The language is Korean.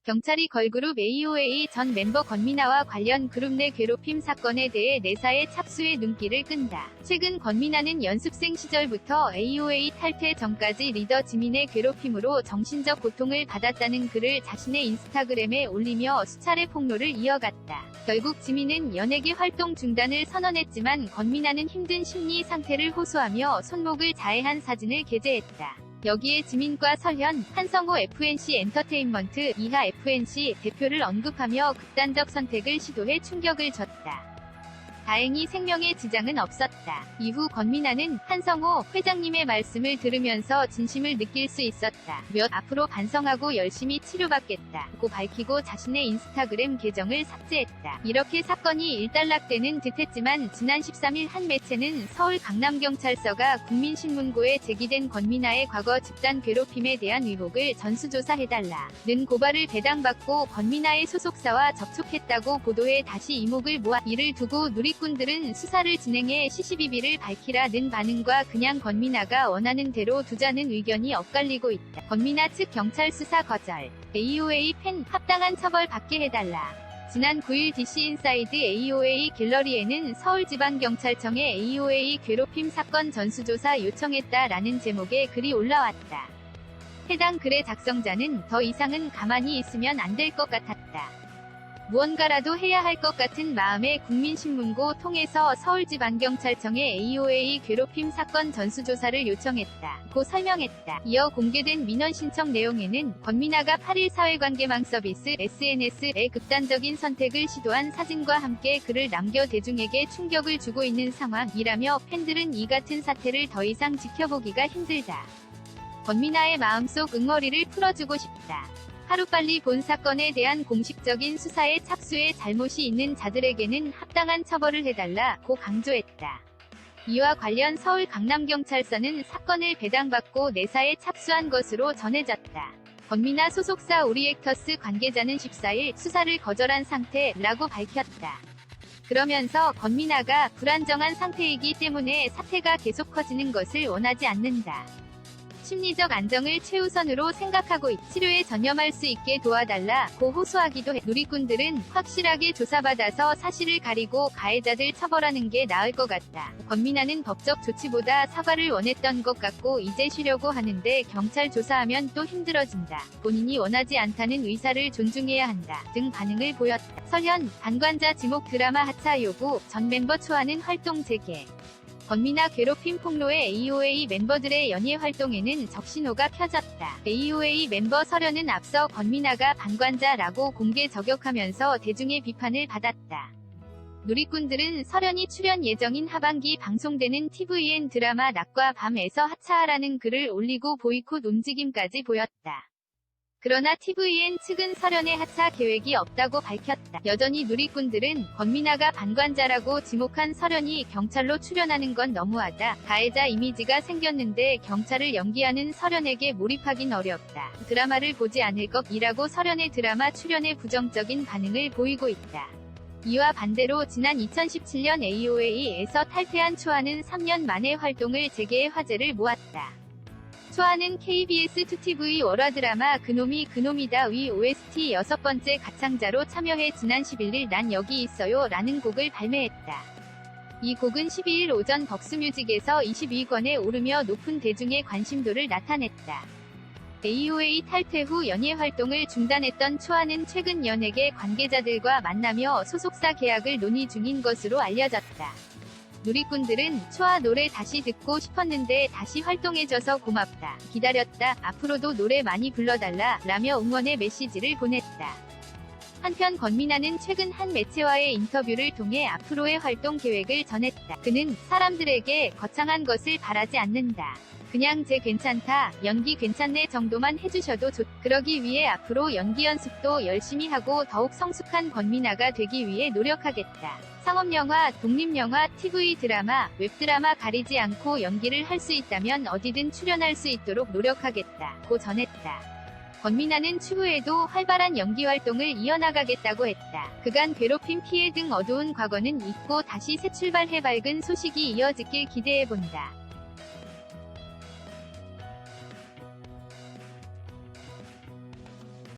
경찰이 걸그룹 AOA 전 멤버 권미나와 관련 그룹 내 괴롭힘 사건에 대해 내사의 착수에 눈길을 끈다. 최근 권미나는 연습생 시절부터 AOA 탈퇴 전까지 리더 지민의 괴롭힘으로 정신적 고통을 받았다는 글을 자신의 인스타그램에 올리며 수차례 폭로를 이어갔다. 결국 지민은 연예계 활동 중단을 선언했지만 권미나는 힘든 심리 상태를 호소하며 손목을 자해한 사진을 게재했다. 여기에 지민과 설현, 한성호 FNC 엔터테인먼트 이하 FNC 대표를 언급하며 극단적 선택을 시도해 충격을 줬다. 다행히 생명에 지장은 없었다. 이후 권미나는 한성호 회장님의 말씀을 들으면서 진심을 느낄 수 있었다. 앞으로 반성하고 열심히 치료받겠다고 밝히고 자신의 인스타그램 계정을 삭제했다. 이렇게 사건이 일단락되는 듯했지만 지난 13일 한 매체는 서울 강남경찰서가 국민신문고에 제기된 권미나의 과거 집단 괴롭힘에 대한 의혹을 전수조사해달라는 고발을 배당받고 권미나의 소속사와 접촉했다고 보도해 다시 이목을 모아 이를 두고 누리꾼들은 수사를 진행해 시시비비를 밝히라는 반응과 그냥 권미나가 원하는 대로 두자는 의견이 엇갈리고 있다. 권미나 측 경찰 수사 거절, AOA 팬 합당한 처벌 받게 해달라. 지난 9일 DC인사이드 AOA 갤러리에는 서울지방경찰청에 AOA 괴롭힘 사건 전수조사 요청했다라는 제목의 글이 올라왔다. 해당 글의 작성자는 더 이상은 가만히 있으면 안 될 것 같았다. 무언가라도 해야 할 것 같은 마음에 국민신문고 통해서 서울지방경찰청에 AOA 괴롭힘 사건 전수조사를 요청했다고 설명했다. 이어 공개된 민원 신청 내용에는 권미나가 8일 사회관계망 서비스 SNS에 극단적인 선택을 시도한 사진과 함께 글을 남겨 대중에게 충격을 주고 있는 상황이라며 팬들은 이 같은 사태를 더 이상 지켜보기가 힘들다. 권미나의 마음속 응어리를 풀어주고 싶다. 하루빨리 본 사건에 대한 공식적인 수사에 착수해 잘못이 있는 자들에게는 합당한 처벌을 해달라고 강조했다. 이와 관련 서울 강남경찰서는 사건을 배당받고 내사에 착수한 것으로 전해졌다. 권미나 소속사 우리액터스 관계자는 14일 수사를 거절한 상태라고 밝혔다. 그러면서 권미나가 불안정한 상태이기 때문에 사태가 계속 커지는 것을 원하지 않는다. 심리적 안정을 최우선으로 생각하고 치료에 전념할 수 있게 도와달라고 호소하기도 해. 누리꾼들은 확실하게 조사받아서 사실을 가리고 가해자들 처벌하는 게 나을 것 같다. 권미나는 법적 조치보다 사과를 원했던 것 같고 이제 쉬려고 하는데 경찰 조사하면 또 힘들어진다. 본인이 원하지 않다는 의사를 존중해야 한다. 등 반응을 보였다. 설현, 방관자 지목 드라마 하차 요구, 전 멤버 초하는 활동 재개. 권미나 괴롭힘 폭로에 AOA 멤버들의 연예 활동에는 적신호가 켜졌다. AOA 멤버 설현은 앞서 권미나가 방관자라고 공개 저격하면서 대중의 비판을 받았다. 누리꾼들은 설현이 출연 예정인 하반기 방송되는 tvN 드라마 낮과 밤에서 하차하라는 글을 올리고 보이콧 움직임까지 보였다. 그러나 tvN 측은 설현의 하차 계획이 없다고 밝혔다. 여전히 누리꾼들은 권미나가 방관자라고 지목한 설현이 경찰로 출연하는 건 너무하다. 가해자 이미지가 생겼는데 경찰을 연기하는 설현에게 몰입하긴 어렵다. 드라마를 보지 않을 것이라고 설현의 드라마 출연에 부정적인 반응을 보이고 있다. 이와 반대로 지난 2017년 AOA에서 탈퇴한 초하는 3년 만에 활동을 재개해 화제를 모았다. 초하는 KBS 2TV 월화 드라마 그놈이 그놈이다 위 OST 6번째 가창자로 참여해 지난 11일 난 여기 있어요 라는 곡을 발매했다. 이 곡은 12일 오전 벅스뮤직에서 22위권에 오르며 높은 대중의 관심도를 나타냈다. AOA 탈퇴 후 연예 활동을 중단했던 초하는 최근 연예계 관계자들과 만나며 소속사 계약을 논의 중인 것으로 알려졌다. 누리꾼들은 초하 노래 다시 듣고 싶었는데 다시 활동해줘서 고맙다. 기다렸다. 앞으로도 노래 많이 불러달라. 라며 응원의 메시지를 보냈다. 한편 권미나는 최근 한 매체와의 인터뷰를 통해 앞으로의 활동 계획을 전했다. 그는 사람들에게 거창한 것을 바라지 않는다. 그냥 제 괜찮다, 연기 괜찮네 정도만 해주셔도 그러기 위해 앞으로 연기 연습도 열심히 하고 더욱 성숙한 권미나가 되기 위해 노력하겠다. 상업영화, 독립영화, TV 드라마, 웹드라마 가리지 않고 연기를 할 수 있다면 어디든 출연할 수 있도록 노력하겠다고 전했다. 권미나는 추후에도 활발한 연기 활동을 이어나가겠다고 했다. 그간 괴롭힘 피해 등 어두운 과거는 잊고 다시 새 출발해 밝은 소식이 이어지길 기대해본다.